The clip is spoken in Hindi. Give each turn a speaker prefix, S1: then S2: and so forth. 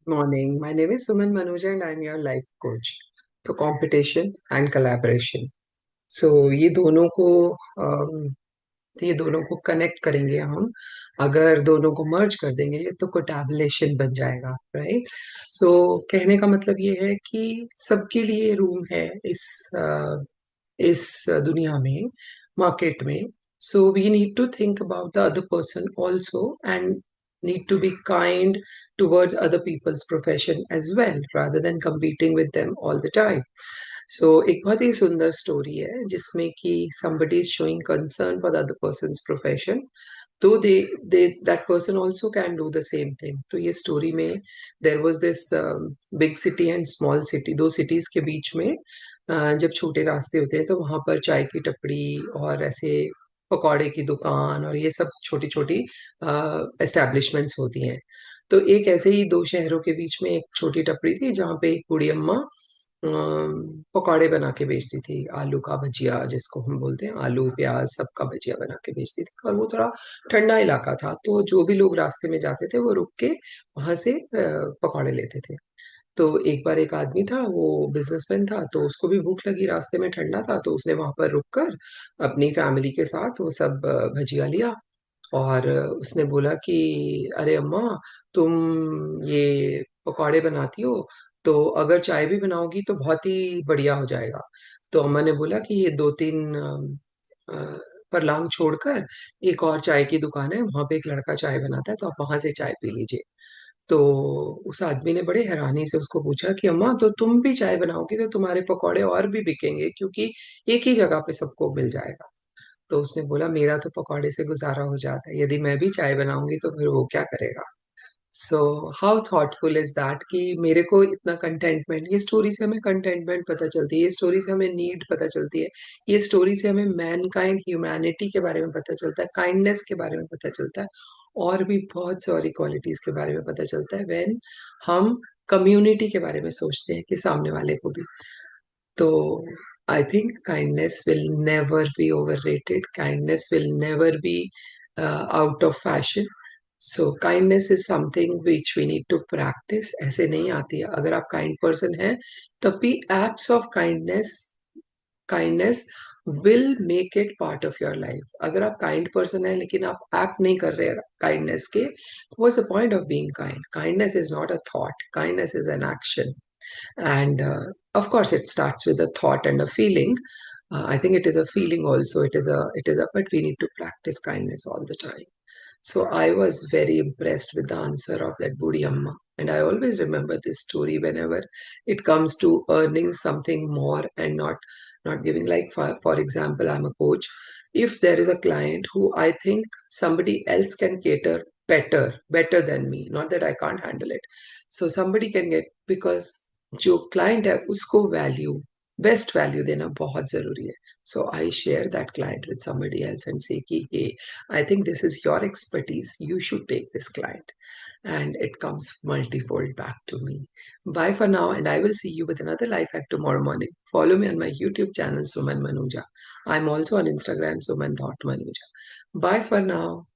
S1: Morning. My name is Suman Manuja and I'm your life coach. तो कंपटीशन एंड collaboration. सो ये दोनों को कनेक्ट करेंगे हम। अगर दोनों को मर्ज कर देंगे तो कोटैबुलेशन बन जाएगा, राइट? सो कहने का मतलब ये है कि सबके लिए रूम है इस दुनिया में, मार्केट में. So we need to think about the other person also and need to be kind towards other people's profession as well rather than competing with them all the time. So एक बहुत ही सुंदर स्टोरी है जिसमें कि somebody is showing concern for the other person's profession, तो they that person also can do the same thing. तो ये स्टोरी में there was this big city and small city, दो cities के बीच में जब छोटे रास्ते होते हैं तो वहां पर चाय की टपड़ी और ऐसे पकौड़े की दुकान और ये सब छोटी छोटी एस्टेब्लिशमेंट्स होती हैं. तो एक ऐसे ही दो शहरों के बीच में एक छोटी टपड़ी थी जहाँ पे एक बूढ़ी अम्मा पकौड़े बना के बेचती थी, आलू का भजिया जिसको हम बोलते हैं, आलू प्याज सबका भजिया बना के बेचती थी. और वो थोड़ा ठंडा इलाका था तो जो भी लोग रास्ते में जाते थे वो रुक के वहां से पकौड़े लेते थे. तो एक बार एक आदमी था, वो बिजनेसमैन था, तो उसको भी भूख लगी, रास्ते में ठंडा था, तो उसने वहां पर रुककर अपनी फैमिली के साथ वो सब भजिया लिया. और उसने बोला कि अरे अम्मा, तुम ये पकौड़े बनाती हो तो अगर चाय भी बनाओगी तो बहुत ही बढ़िया हो जाएगा. तो अम्मा ने बोला कि ये दो तीन परलांग छोड़कर एक और चाय की दुकान है, वहां पे एक लड़का चाय बनाता है, तो आप वहां से चाय पी लीजिए. तो उस आदमी ने बड़े हैरानी से उसको पूछा कि अम्मा, तो तुम भी चाय बनाओगी तो तुम्हारे पकौड़े और भी बिकेंगे क्योंकि एक ही जगह पे सबको मिल जाएगा. तो उसने बोला मेरा तो पकौड़े से गुजारा हो जाता है, यदि मैं भी चाय बनाऊंगी तो फिर वो क्या करेगा. So how thoughtful is that कि मेरे को इतना कंटेंटमेंट, ये स्टोरी से हमें कंटेंटमेंट पता चलती है, ये स्टोरी से हमें नीड पता चलती है, ये स्टोरी से हमें मैनकाइंड ह्यूमैनिटी के बारे में पता चलता है, काइंडनेस के बारे में पता चलता है, और भी बहुत सारी क्वालिटीज के बारे में पता चलता है व्हेन हम कम्युनिटी के बारे में सोचते हैं कि सामने वाले को भी. तो I think kindness will never be overrated. Kindness will never be out of fashion. So kindness is something which we need to practice. ऐसे नहीं आती है. अगर आप kind person हैं, तब भी acts of kindness will make it part of your life. अगर आप kind person हैं लेकिन आप act नहीं कर रहे kindness के, what's the point of being kind? Kindness is not a thought. Kindness is an action. And of course it starts with a thought and a feeling. I think it is a feeling also, it is a but we need to practice kindness all the time. So I was very impressed with the answer of that budi amma, and I always remember this story whenever it comes to earning something more and not giving. Like for example, I'm a coach. If there is a client who I think somebody else can cater better than me, not that I can't handle it, so somebody can get, because जो क्लाइंट है उसको वैल्यू, बेस्ट वैल्यू देना बहुत जरूरी है. So I share that client with somebody else and say कि हे, I think this is your expertise, you should take this client, and it comes multifold back to me. Bye for now, and I will see you with another life hack tomorrow morning. Follow me on my YouTube channel, Suman Manuja. I'm also on Instagram, suman.manuja. Bye for now.